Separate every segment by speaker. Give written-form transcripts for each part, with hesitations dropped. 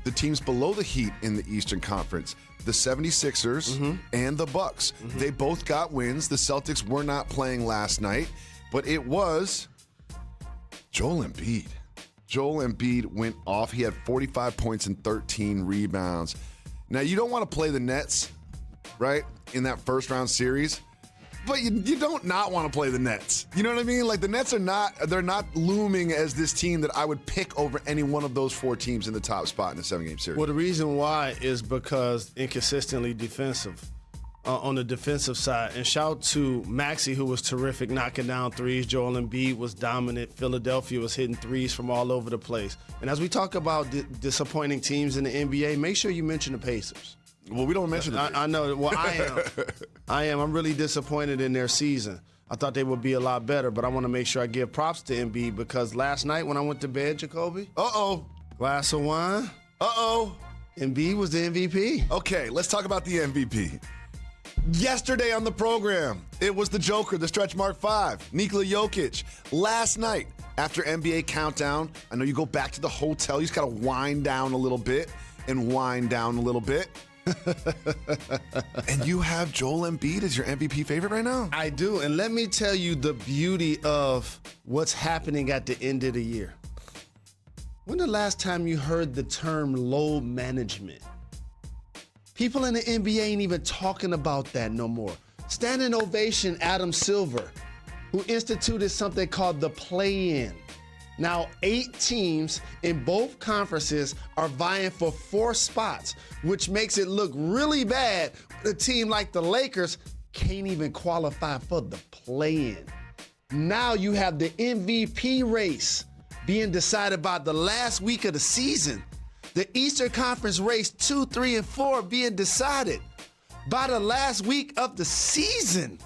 Speaker 1: the teams below the Heat in the Eastern Conference, the 76ers and the Bucks. They both got wins. The Celtics were not playing last night, but it was Joel Embiid. Joel Embiid went off. He had 45 points and 13 rebounds. Now, you don't want to play the Nets, right, in that first round series, but you don't not want to play the Nets. You know what I mean? Like, the Nets they're not looming as this team that I would pick over any one of those four teams in the top spot in the 7-game series.
Speaker 2: Well, the reason why is because inconsistently defensive. On the defensive side. And shout to Maxey, who was terrific knocking down threes. Joel Embiid was dominant. Philadelphia was hitting threes from all over the place. And as we talk about disappointing teams in the NBA, make sure you mention the Pacers.
Speaker 1: Well, we don't mention the Pacers.
Speaker 2: I know. Well, I am. I'm really disappointed in their season. I thought they would be a lot better, but I want to make sure I give props to Embiid because last night when I went to bed, Jacoby. Glass of wine. Embiid was the MVP.
Speaker 1: Okay, let's talk about the MVP. Yesterday on the program, it was the Joker, the stretch mark 5, Nikola Jokic. Last night, after NBA Countdown, I know you go back to the hotel. You just got to wind down a little bit and wind down a little bit. And you have Joel Embiid as your MVP favorite right now?
Speaker 2: I do, and let me tell you the beauty of what's happening at the end of the year. When the last time you heard the term load management? People in the NBA ain't even talking about that no more. Standing ovation, Adam Silver, who instituted something called the play-in. Now, 8 teams in both conferences are vying for 4 spots, which makes it look really bad when a team like the Lakers can't even qualify for the play-in. Now you have the MVP race being decided by the last week of the season. The Eastern Conference race 2, 3, and 4 being decided by the last week of the season.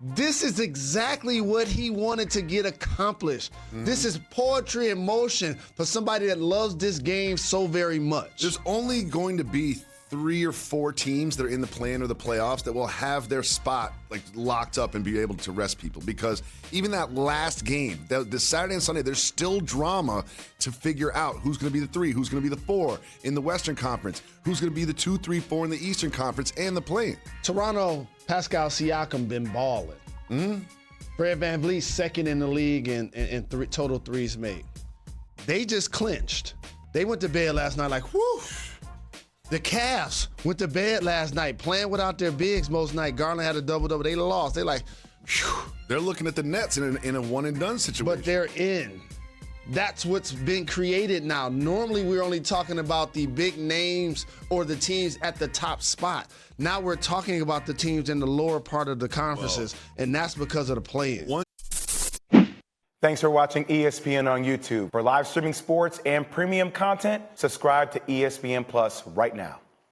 Speaker 2: This is exactly what he wanted to get accomplished. This is poetry in motion for somebody that loves this game so very much.
Speaker 1: There's only going to be 3 or 4 teams that are in the play-in or the playoffs that will have their spot like locked up and be able to rest people, because even that last game, the Saturday and Sunday, there's still drama to figure out who's going to be the 3, who's going to be the 4 in the Western Conference, who's going to be the 2, 3, 4 in the Eastern Conference and the play-in.
Speaker 2: Toronto, Pascal Siakam been balling. Fred VanVleet second in the league in total threes made. They just clinched. They went to bed last night like, whew. The Cavs went to bed last night playing without their bigs most night. Garland had a double-double. They lost. They like, whew.
Speaker 1: They're looking at the Nets in a one-and-done situation.
Speaker 2: But they're in. That's what's been created now. Normally, we're only talking about the big names or the teams at the top spot. Now we're talking about the teams in the lower part of the conferences, and that's because of the play-in.
Speaker 3: Thanks for watching ESPN on YouTube. For live streaming sports and premium content, subscribe to ESPN Plus right now.